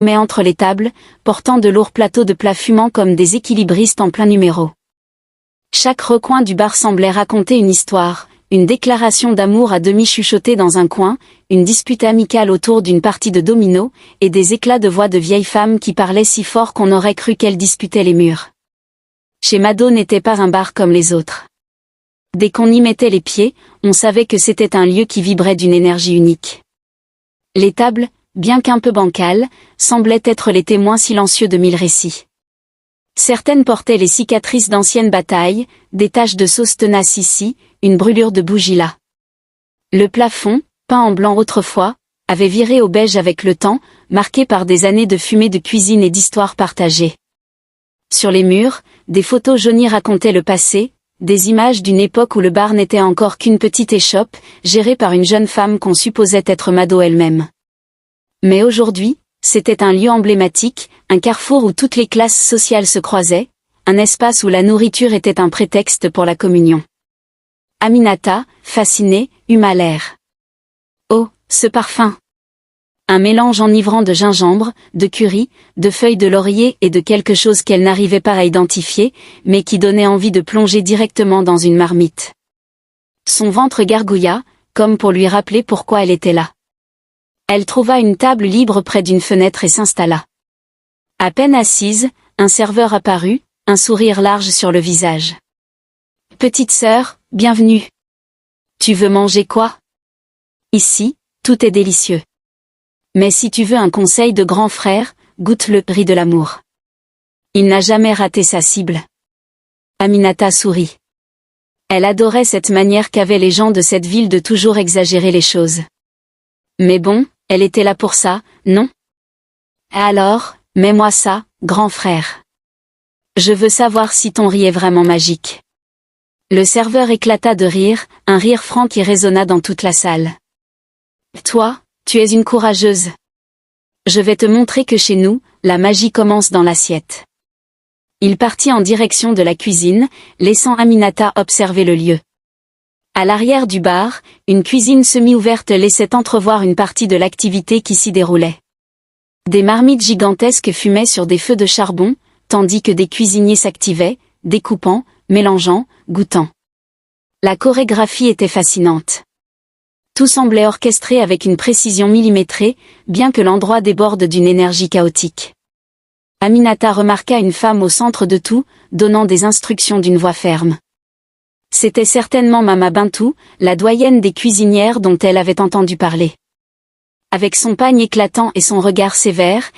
mais entre les tables, portant de lourds plateaux de plats fumants comme des équilibristes en plein numéro. Chaque recoin du bar semblait raconter une histoire, une déclaration d'amour à demi chuchotée dans un coin, une dispute amicale autour d'une partie de domino, et des éclats de voix de vieilles femmes qui parlaient si fort qu'on aurait cru qu'elles disputaient les murs. Chez Mado n'était pas un bar comme les autres. Dès qu'on y mettait les pieds, on savait que c'était un lieu qui vibrait d'une énergie unique. Les tables, bien qu'un peu bancales, semblaient être les témoins silencieux de 1000 récits. Certaines portaient les cicatrices d'anciennes batailles, des taches de sauce tenace ici, une brûlure de bougie là. Le plafond, peint en blanc autrefois, avait viré au beige avec le temps, marqué par des années de fumée de cuisine et d'histoires partagées. Sur les murs, des photos jaunies racontaient le passé, des images d'une époque où le bar n'était encore qu'une petite échoppe, gérée par une jeune femme qu'on supposait être Mado elle-même. Mais aujourd'hui, c'était un lieu emblématique, un carrefour où toutes les classes sociales se croisaient, un espace où la nourriture était un prétexte pour la communion. Aminata, fascinée, huma l'air. Oh, ce parfum! Un mélange enivrant de gingembre, de curry, de feuilles de laurier et de quelque chose qu'elle n'arrivait pas à identifier, mais qui donnait envie de plonger directement dans une marmite. Son ventre gargouilla, comme pour lui rappeler pourquoi elle était là. Elle trouva une table libre près d'une fenêtre et s'installa. À peine assise, un serveur apparut, un sourire large sur le visage. « Petite sœur, bienvenue. Tu veux manger quoi? Ici, tout est délicieux. Mais si tu veux un conseil de grand frère, goûte le riz de l'amour. Il n'a jamais raté sa cible. » Aminata sourit. Elle adorait cette manière qu'avaient les gens de cette ville de toujours exagérer les choses. Mais bon, elle était là pour ça, non? Alors, mets-moi ça, grand frère. Je veux savoir si ton riz est vraiment magique. Le serveur éclata de rire, un rire franc qui résonna dans toute la salle. Toi, tu es une courageuse. Je vais te montrer que chez nous, la magie commence dans l'assiette. Il partit en direction de la cuisine, laissant Aminata observer le lieu. À l'arrière du bar, une cuisine semi-ouverte laissait entrevoir une partie de l'activité qui s'y déroulait. Des marmites gigantesques fumaient sur des feux de charbon, tandis que des cuisiniers s'activaient, découpant, mélangeant, goûtant. La chorégraphie était fascinante. Tout semblait orchestré avec une précision millimétrée, bien que l'endroit déborde d'une énergie chaotique. Aminata remarqua une femme au centre de tout, donnant des instructions d'une voix ferme. C'était certainement Mama Bintou, la doyenne des cuisinières dont elle avait entendu parler. Avec son pagne éclatant et son regard sévère,